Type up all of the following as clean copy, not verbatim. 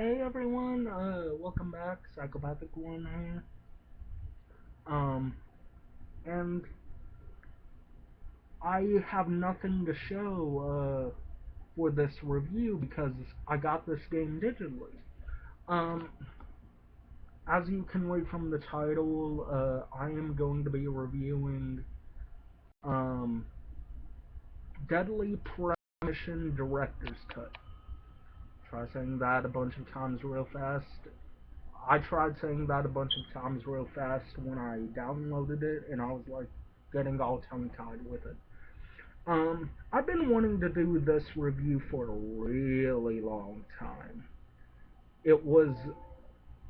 Hey everyone, welcome back, Psychopath1c here. Um, and I have nothing to show, for this review because I got this game digitally. Um, as you can read from the title, I am going to be reviewing, um, Deadly Premonition Director's Cut. Try saying that a bunch of times real fast. I tried saying that a bunch of times real fast when I downloaded it, and I was like getting all tongue-tied with it. I've been wanting to do this review for a really long time. It was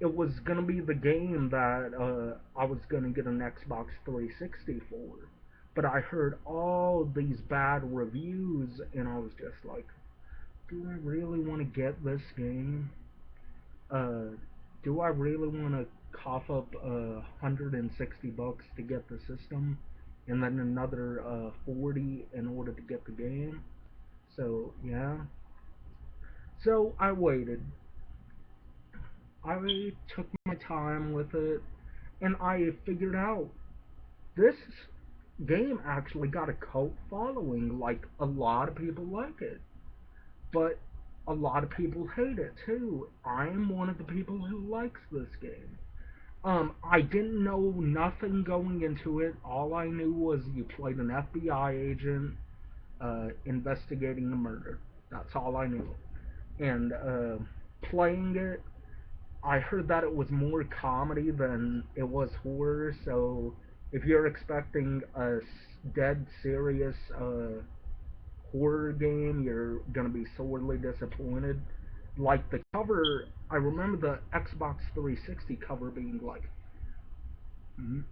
it was gonna be the game that I was gonna get an Xbox 360 for, but I heard all these bad reviews, and I was just like, do I really want to get this game? Uh, do I really want to cough up $160 to get the system, and then another 40 in order to get the game? So yeah. So I waited. I took my time with it, and I figured out this game actually got a cult following. Like a lot of people like it, but a lot of people hate it too. I am one of the people who likes this game. I didn't know nothing going into it. All I knew was you played an FBI agent investigating a murder. That's all I knew. And playing it, I heard that it was more comedy than it was horror. So if you're expecting a dead serious horror game, you're gonna be sorely disappointed. Like the cover, I remember the Xbox 360 cover being like,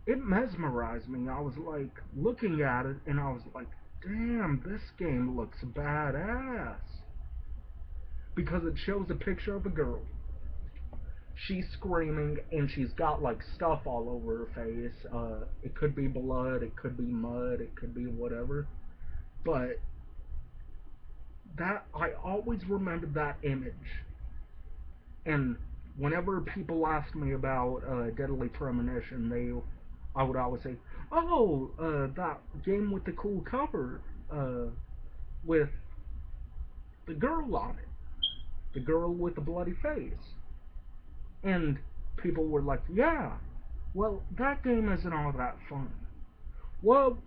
it mesmerized me. I was like looking at it and I was like, damn, this game looks badass. Because it shows a picture of a girl. She's screaming and she's got like stuff all over her face. It could be blood, it could be mud, it could be whatever. But that I always remembered that image. And whenever people ask me about Deadly Premonition, I would always say, "Oh, that game with the cool cover, with the girl on it, the girl with the bloody face." And people were like, "Yeah, well, that game isn't all that fun." Well,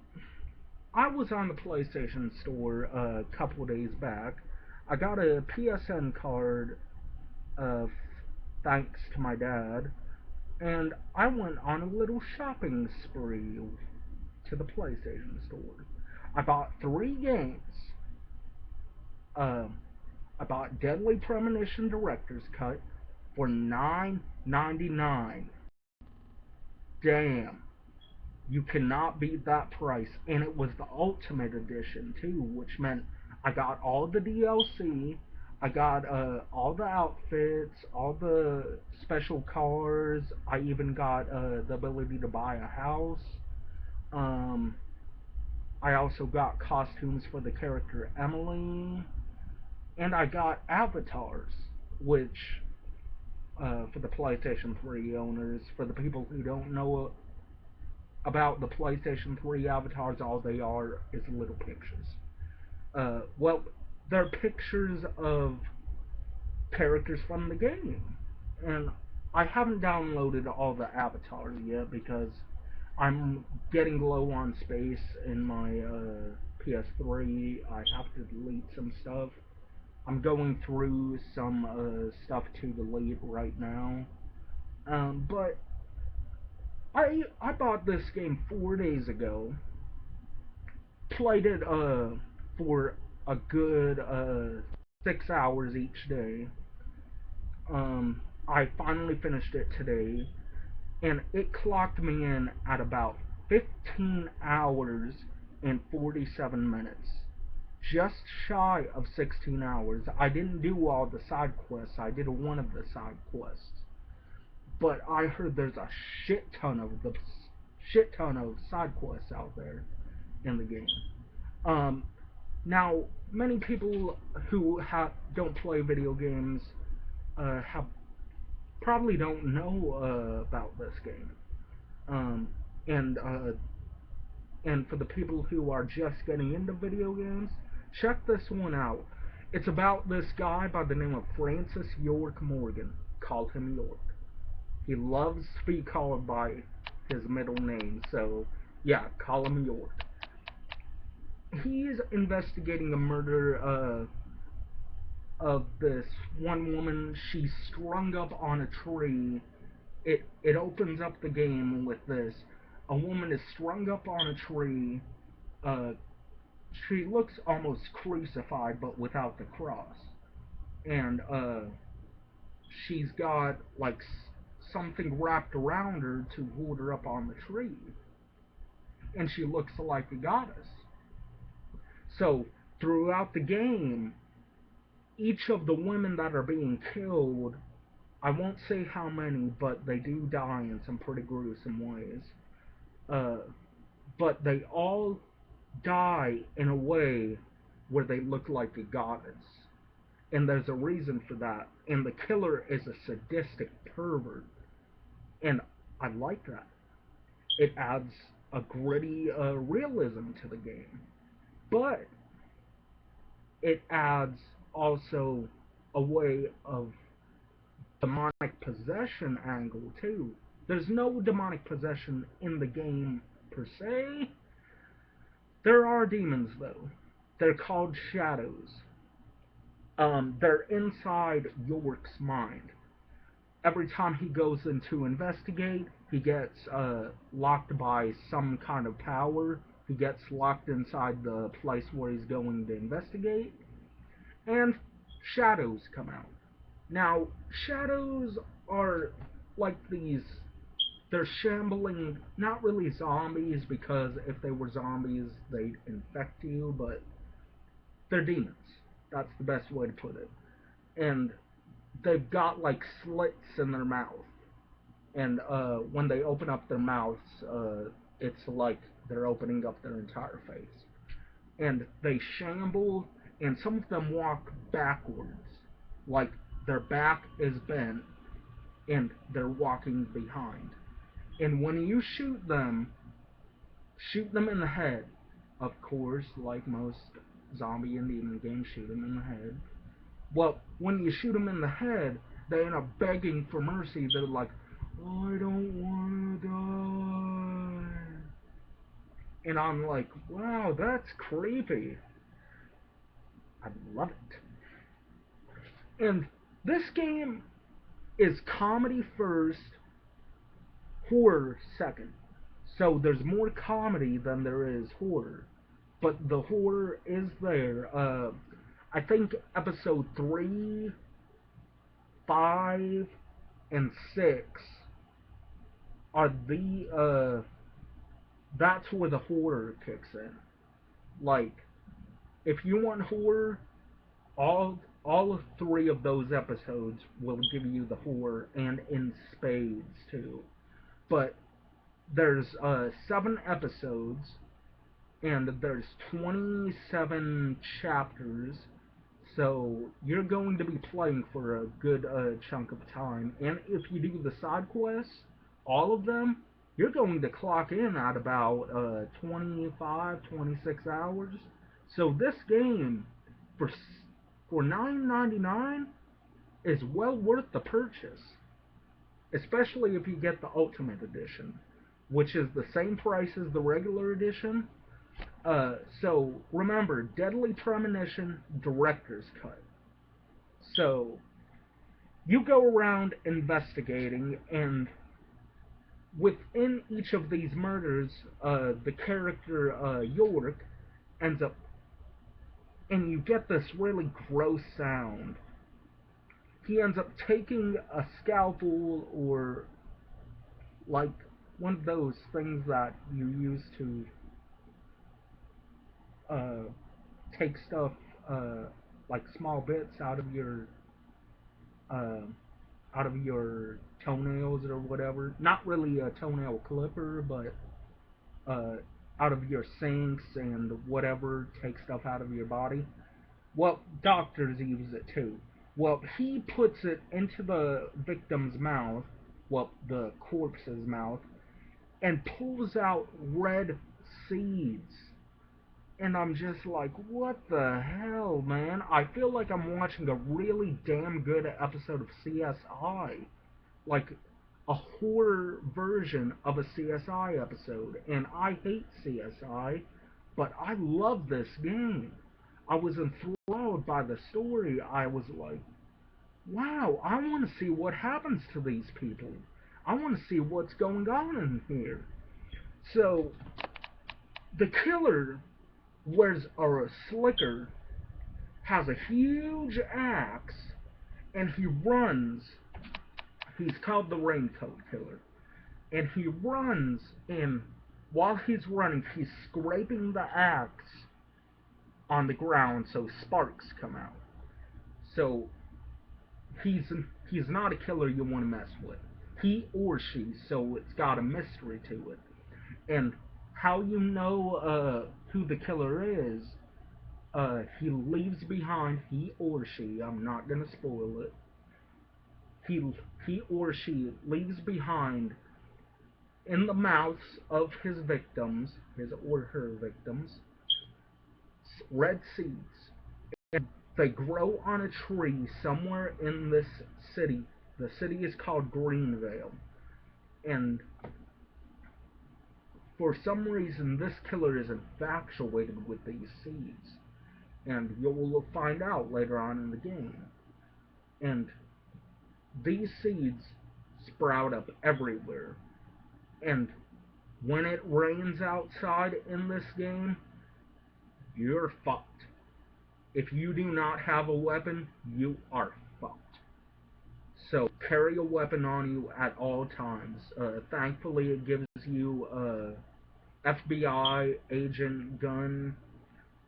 I was on the PlayStation Store a couple days back. I got a PSN card, uh, thanks to my dad, and I went on a little shopping spree to the PlayStation Store. I bought 3 games. Um, I bought Deadly Premonition Director's Cut for $9.99. Damn, you cannot beat that price, and it was the Ultimate Edition too, which meant I got all the DLC. I got all the outfits, all the special cars. I even got the ability to buy a house. Um, I also got costumes for the character Emily, and I got avatars, which for the PlayStation 3 owners, for the people who don't know about the PlayStation 3 avatars, all they are is little pictures. Well, they're pictures of characters from the game, and I haven't downloaded all the avatars yet because I'm getting low on space in my PS3. I have to delete some stuff. I'm going through some stuff to delete right now. But I bought this game 4 days ago. Played it for a good 6 hours each day. I finally finished it today, and it clocked me in at about 15 hours and 47 minutes. Just shy of 16 hours. I didn't do all the side quests. I did one of the side quests. But I heard there's a shit ton of side quests out there in the game. Um, Now, many people who don't play video games have probably don't know about this game. Um, and and for the people who are just getting into video games, check this one out. It's about this guy by the name of Francis York Morgan. Call him York. He loves to be called by his middle name, so yeah, call him York. He's investigating a murder of this one woman. She's strung up on a tree. It opens up the game with this. A woman is strung up on a tree. Uh, she looks almost crucified, but without the cross. And she's got like something wrapped around her to hold her up on the tree. And she looks like a goddess. So throughout the game, each of the women that are being killed, I won't say how many, but they do die in some pretty gruesome ways. Uh, but they all die in a way where they look like a goddess. And there's a reason for that. And the killer is a sadistic pervert. And I like that. It adds a gritty realism to the game. But it adds also a way of demonic possession angle too. There's no demonic possession in the game per se. There are demons though. They're called shadows. They're inside York's mind. Every time he goes in to investigate, he gets locked by some kind of power. He gets locked inside the place where he's going to investigate, and shadows come out. Now, shadows are like these. They're shambling, not really zombies, because if they were zombies, they'd infect you, but they're demons. That's the best way to put it. And they've got like slits in their mouth. And when they open up their mouths, it's like they're opening up their entire face. And they shamble, and some of them walk backwards, like their back is bent, and they're walking behind. And when you shoot them in the head. Of course, like most zombie and demon games, shoot them in the head. Well, when you shoot them in the head, they end up begging for mercy. They're like, I don't want to die. And I'm like, wow, that's creepy. I love it. And this game is comedy first, horror second. So there's more comedy than there is horror. But the horror is there. I think episode 3, 5, and 6 are that's where the horror kicks in. Like, if you want horror, all of 3 of those episodes will give you the horror, and in spades too. But there's 7 episodes, and there's 27 chapters, so you're going to be playing for a good chunk of time. And if you do the side quests, all of them, you're going to clock in at about 25, 26 hours. So this game, for $9.99, is well worth the purchase, especially if you get the Ultimate Edition, which is the same price as the regular edition. So remember, Deadly Premonition Director's Cut. So you go around investigating, and within each of these murders, the character York ends up, and you get this really gross sound. He ends up taking a scalpel, or like one of those things that you use to uh, take stuff, like small bits uh, out of your toenails or whatever. Not really a toenail clipper, but uh, out of your sinks and whatever. Take stuff out of your body. Well, doctors use it too. Well, he puts it into the victim's mouth, well, the corpse's mouth, and pulls out red seeds. And I'm just like, what the hell, man? I feel like I'm watching a really damn good episode of CSI. Like a horror version of a CSI episode. And I hate CSI, but I love this game. I was enthralled by the story. I was like, wow, I want to see what happens to these people. I want to see what's going on in here. So, the killer wears a slicker, has a huge axe, and he runs. He's called the Raincoat Killer. And he runs, and while he's running, he's scraping the axe on the ground so sparks come out. So he's he's not a killer you want to mess with. He or she, so it's got a mystery to it. And how you know who the killer is, he leaves behind, he or she, I'm not gonna spoil it, he, he or she leaves behind in the mouths of his victims, his or her victims, red seeds. And they grow on a tree somewhere in this city. The city is called Greenvale. And for some reason, this killer is infatuated with these seeds. And you'll find out later on in the game. And these seeds sprout up everywhere. And when it rains outside in this game, you're fucked. If you do not have a weapon, you are fucked. So carry a weapon on you at all times. Thankfully, it gives you FBI agent gun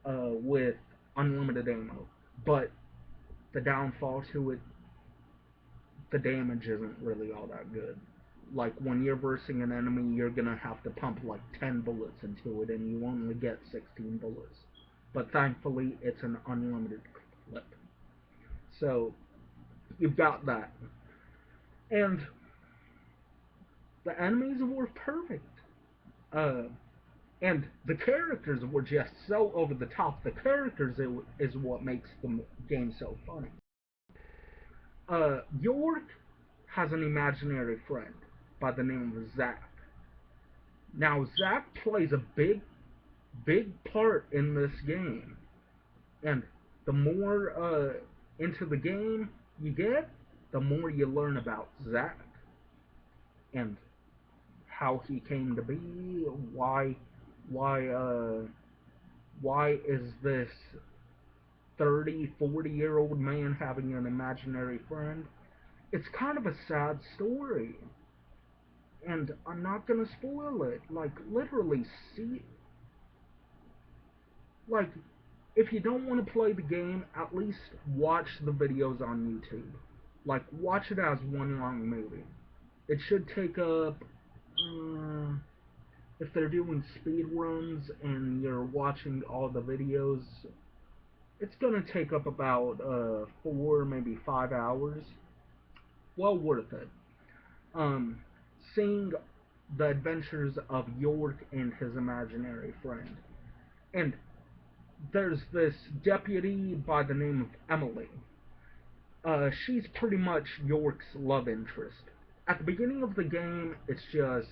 with unlimited ammo. But the downfall to it, the damage isn't really all that good. Like when you're versing an enemy, you're gonna have to pump like 10 bullets into it, and you only get 16 bullets. But thankfully, it's an unlimited clip. So you've got that, and the enemies were perfect. Uh, and the characters were just so over the top. The characters is what makes the game so funny. York has an imaginary friend by the name of Zach. Now, Zach plays a big part in this game. And the more into the game you get, the more you learn about Zach. And how he came to be, why, why is this 30, 40-year-old man having an imaginary friend? It's kind of a sad story. And I'm not gonna spoil it. Like, literally, see... Like, if you don't want to play the game, at least watch the videos on YouTube. Like, watch it as one long movie. It should take up... if they're doing speed runs and you're watching all the videos, it's gonna take up about 4, maybe 5 hours. Well worth it. Seeing the adventures of York and his imaginary friend. And there's this deputy by the name of Emily. She's pretty much York's love interest. At the beginning of the game, it's just,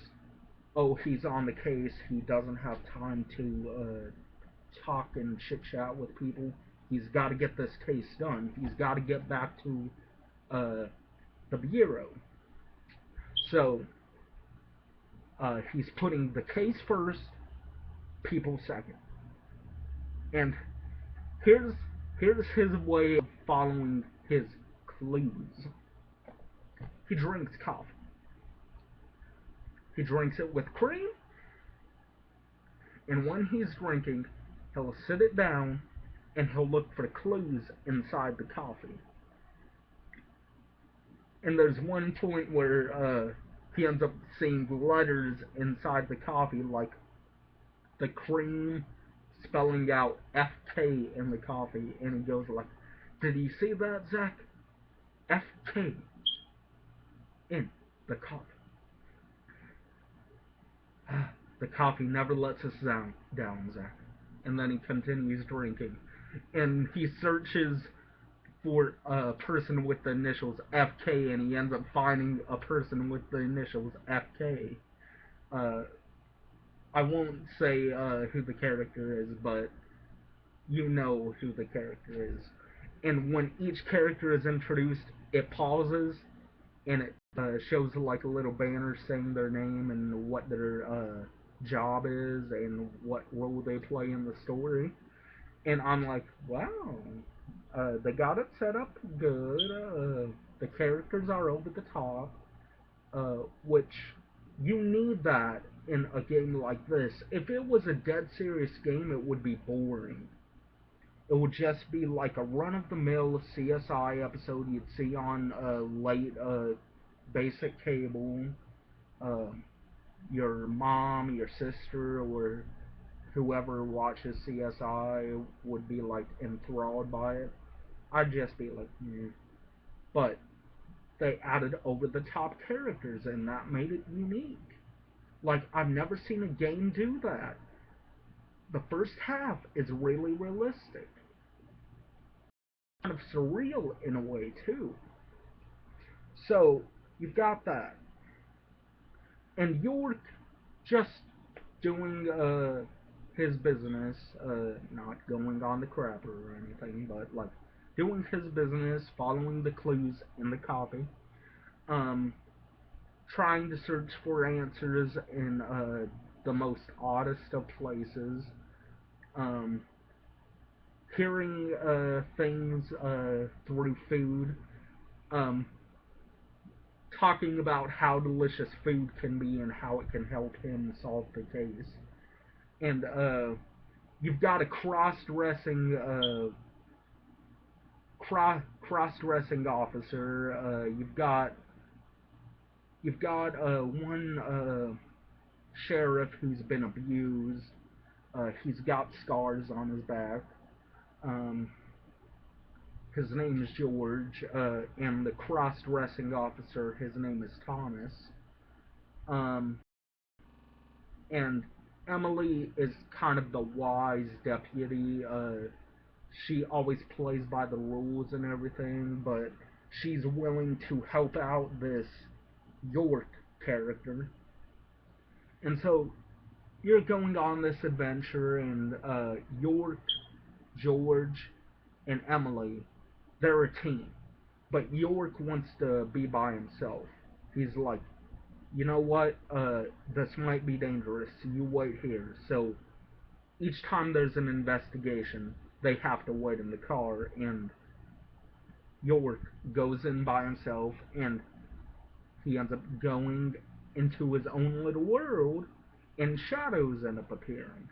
oh, he's on the case, he doesn't have time to talk and chit-chat with people. He's got to get this case done. He's got to get back to the bureau. So, he's putting the case first, people second. And here's his way of following his clues. He drinks coffee. He drinks it with cream, and when he's drinking, he'll sit it down and he'll look for clues inside the coffee. And there's one point where he ends up seeing letters inside the coffee, like the cream spelling out FK in the coffee, and he goes like, "Did you see that, Zach? FK in the coffee. The coffee never lets us down, Zach. And then he continues drinking. And he searches for a person with the initials FK, and he ends up finding a person with the initials FK. Uh, I won't say who the character is, but you know who the character is. And when each character is introduced, it pauses and it shows like a little banner saying their name and what their job is and what role they play in the story. And I'm like, wow, they got it set up good. The characters are over the top, which you need that in a game like this. If it was a dead serious game, it would be boring. It would just be like a run-of-the-mill CSI episode you'd see on late basic cable. Uh, your mom, your sister, or whoever watches CSI would be like enthralled by it. I'd just be like, but they added over-the-top characters, and that made it unique. Like, I've never seen a game do that. The first half is really realistic. Kind of surreal in a way, too. So, you've got that. And York just doing his business, not going on the crapper or anything, but like doing his business, following the clues in the copy, um, trying to search for answers in the most oddest of places, um, hearing things through food, um, talking about how delicious food can be and how it can help him solve the case. And you've got a cross-dressing officer. You've got one sheriff who's been abused. He's got scars on his back. Um, his name is George, and the cross-dressing officer, his name is Thomas. Um, and Emily is kind of the wise deputy. She always plays by the rules and everything, but she's willing to help out this York character. And so you're going on this adventure, and York, George, and Emily, they're a team. But York wants to be by himself. He's like, you know what? This might be dangerous. You wait here. So each time there's an investigation, they have to wait in the car, and York goes in by himself, and he ends up going into his own little world, and shadows end up appearing.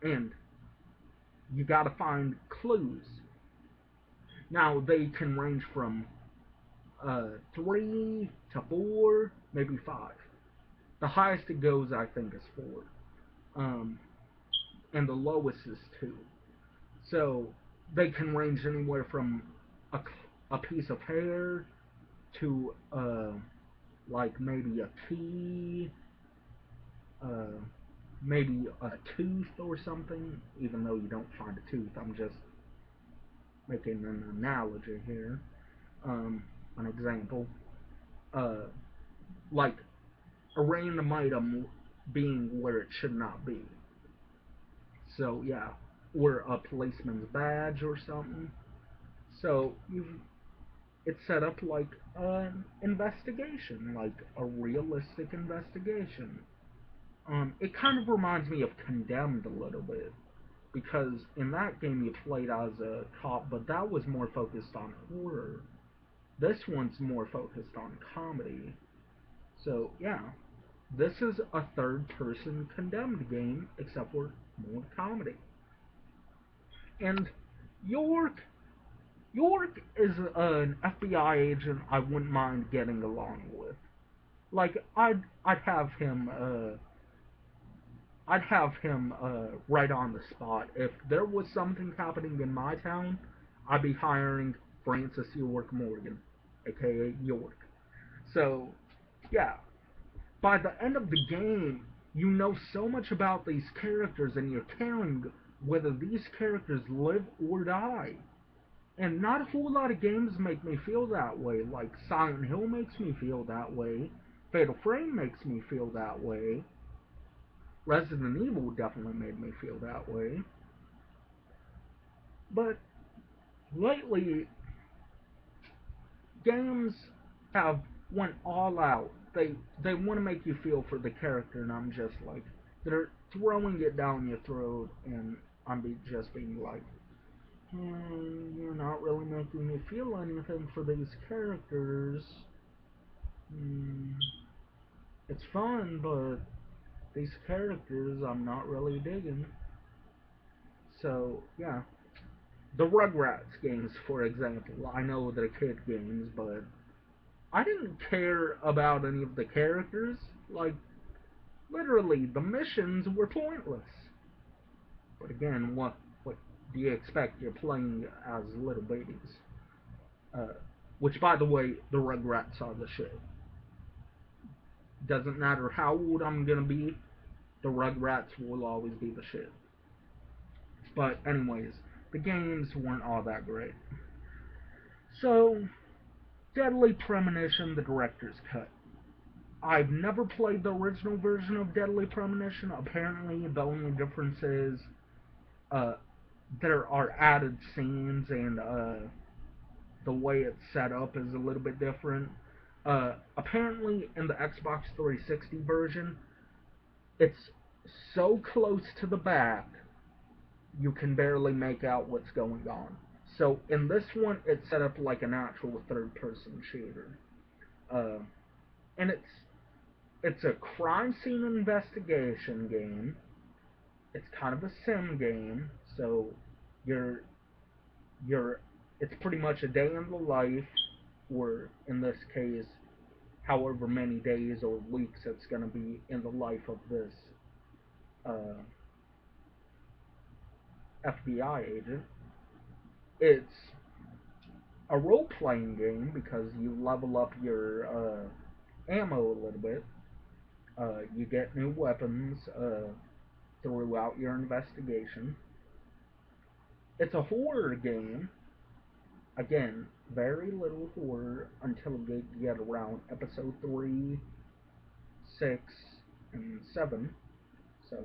And you gotta find clues. Now, they can range from 3 to 4, maybe 5. The highest it goes, I think, is 4. And the lowest is 2. So they can range anywhere from a piece of hair to like maybe a key, uh, maybe a tooth or something. Even though you don't find a tooth, I'm just making an analogy here, an example. Uh, like a random item being where it should not be. So yeah, or a policeman's badge or something. So it's set up like an investigation, like a realistic investigation. It kind of reminds me of Condemned a little bit, because in that game you played as a cop, but that was more focused on horror. This one's more focused on comedy. So yeah, this is a third-person Condemned game, except for more comedy. And York York is an FBI agent I wouldn't mind getting along with. Like I'd have him right on the spot. If there was something happening in my town, I'd be hiring Francis York Morgan. aka York. So, yeah, by the end of the game, you know so much about these characters and you're caring whether these characters live or die. And not a whole lot of games make me feel that way. Like Silent Hill makes me feel that way. Fatal Frame makes me feel that way. Resident Evil definitely made me feel that way. But lately, games have went all out. They want to make you feel for the character, and I'm just like, they're throwing it down your throat, and just being like, you're not really making me feel anything for these characters. Hmm, it's fun, but these characters I'm not really digging. So, yeah. The Rugrats games, for example. I know they're kid games, but I didn't care about any of the characters. Like, literally, the missions were pointless. But again, what do you expect? You're playing as little babies. Uh, which, by the way, the Rugrats are the shit. Doesn't matter how old I'm gonna be, the Rugrats will always be the shit. But anyways, the games weren't all that great. So, Deadly Premonition, the director's cut. I've never played the original version of Deadly Premonition. Apparently, the only difference is uh, there are added scenes and the way it's set up is a little bit different. Apparently, in the Xbox 360 version, it's so close to the back you can barely make out what's going on. So in this one, it's set up like an actual third-person shooter, uh, and it's a crime scene investigation game. It's kind of a sim game, so you're you're it's pretty much a day in the life, or in this case, however many days or weeks it's going to be in the life of this uh, FBI agent. It's a role playing game because you level up your ammo a little bit. You get new weapons throughout your investigation. It's a horror game. Again, very little horror until you get around episode 3, 6, and 7. So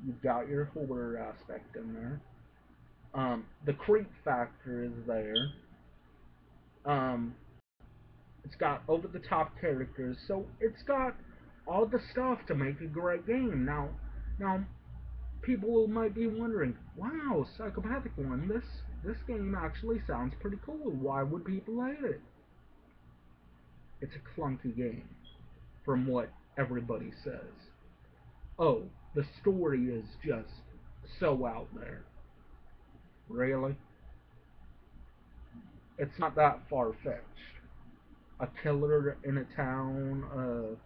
you've got your horror aspect in there. The creep factor is there. Um, it's got over the top characters, so it's got all the stuff to make a great game. Now people might be wondering, wow, Psychopath1, this game actually sounds pretty cool. Why would people hate it? It's a clunky game, from what everybody says. Oh, the story is just so out there. Really? It's not that far-fetched. A killer in a town,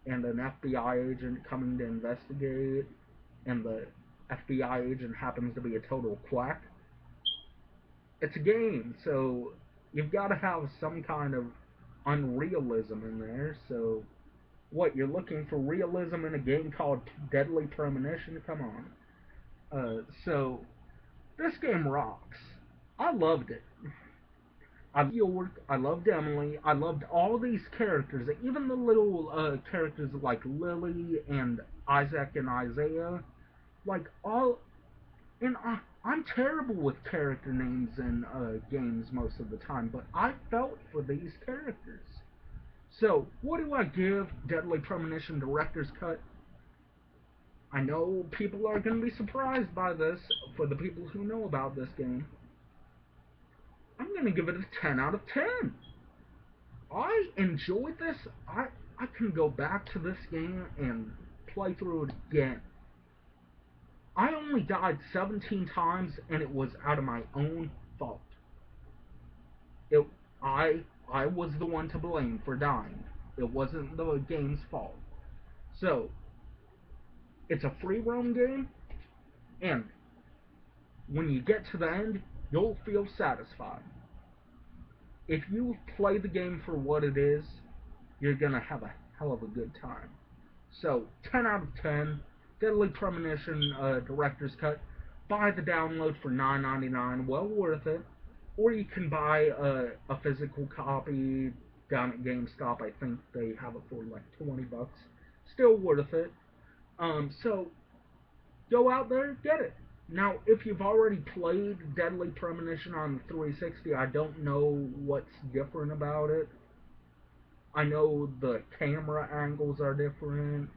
and an FBI agent coming to investigate, and the FBI agent happens to be a total quack. It's a game, so you've got to have some kind of unrealism in there. So, what, you're looking for realism in a game called Deadly Premonition? Come on. So, this game rocks. I loved it. I loved York, I loved Emily, I loved all these characters, even the little characters like Lily and Isaac and Isaiah. Like, all. And I'm terrible with character names in games most of the time, but I felt for these characters. So, what do I give Deadly Premonition Director's Cut? I know people are going to be surprised by this, for the people who know about this game. I'm going to give it a 10 out of 10. I enjoyed this. I can go back to this game and play through it again. I only died 17 times, and it was out of my own fault. It, I was the one to blame for dying. It wasn't the game's fault. So, it's a free roam game, and when you get to the end, you'll feel satisfied. If you play the game for what it is, you're gonna have a hell of a good time. So 10 out of 10. Deadly Premonition Director's Cut. Buy the download for $9.99. Well worth it. Or you can buy a physical copy down at GameStop. I think they have it for like $20. Still worth it. So go out there, get it. Now, if you've already played Deadly Premonition on the 360, I don't know what's different about it. I know the camera angles are different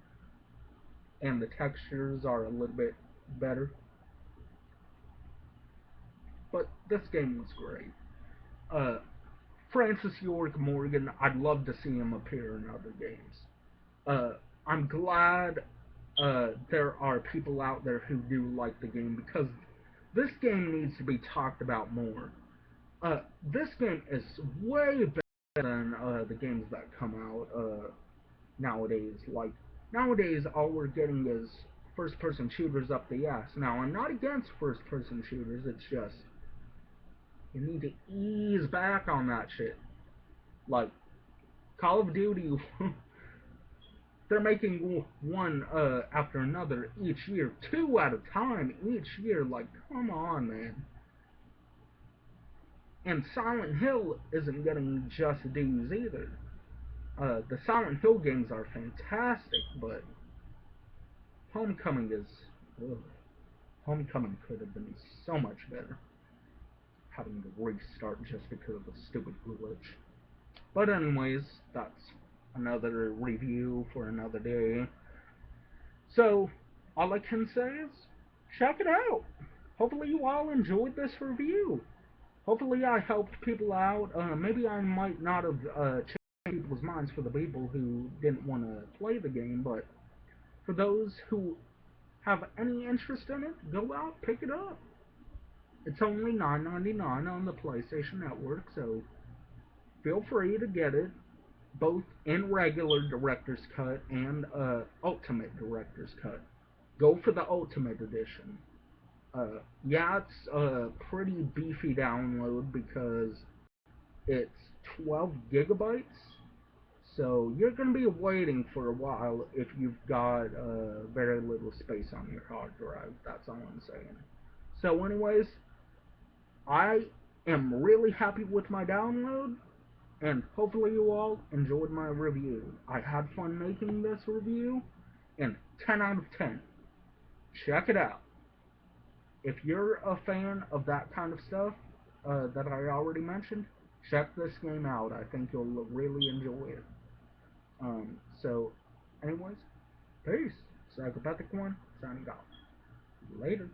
and the textures are a little bit better. But this game was great. Uh, Francis York Morgan, I'd love to see him appear in other games. Uh, I'm glad there are people out there who do like the game because this game needs to be talked about more. This game is way better than the games that come out nowadays. Like, nowadays, all we're getting is first person shooters up the ass. Now, I'm not against first person shooters, it's just you need to ease back on that shit. Like, Call of Duty, they're making one after another each year, two at a time each year. Like, come on, man. And Silent Hill isn't getting just dues either. The Silent Hill games are fantastic, but Homecoming is. Ugh. Homecoming could have been so much better. Having to restart just because of a stupid glitch. But anyways, that's another review for another day. So, all I can say is, check it out. Hopefully you all enjoyed this review. Hopefully I helped people out. Maybe I might not have changed people's minds for the people who didn't want to play the game, but for those who have any interest in it, go out, pick it up. It's only $9.99 on the PlayStation Network, so feel free to get it, both in regular Director's Cut and Ultimate Director's Cut. Go for the Ultimate Edition. Yeah, it's a pretty beefy download because it's 12 gigabytes. So you're going to be waiting for a while if you've got very little space on your hard drive. That's all I'm saying. So anyways, I am really happy with my download, and hopefully you all enjoyed my review. I had fun making this review, and 10 out of 10. Check it out. If you're a fan of that kind of stuff that I already mentioned, check this game out. I think you'll really enjoy it. So, anyways, peace. Psychopath1 signing off. Later.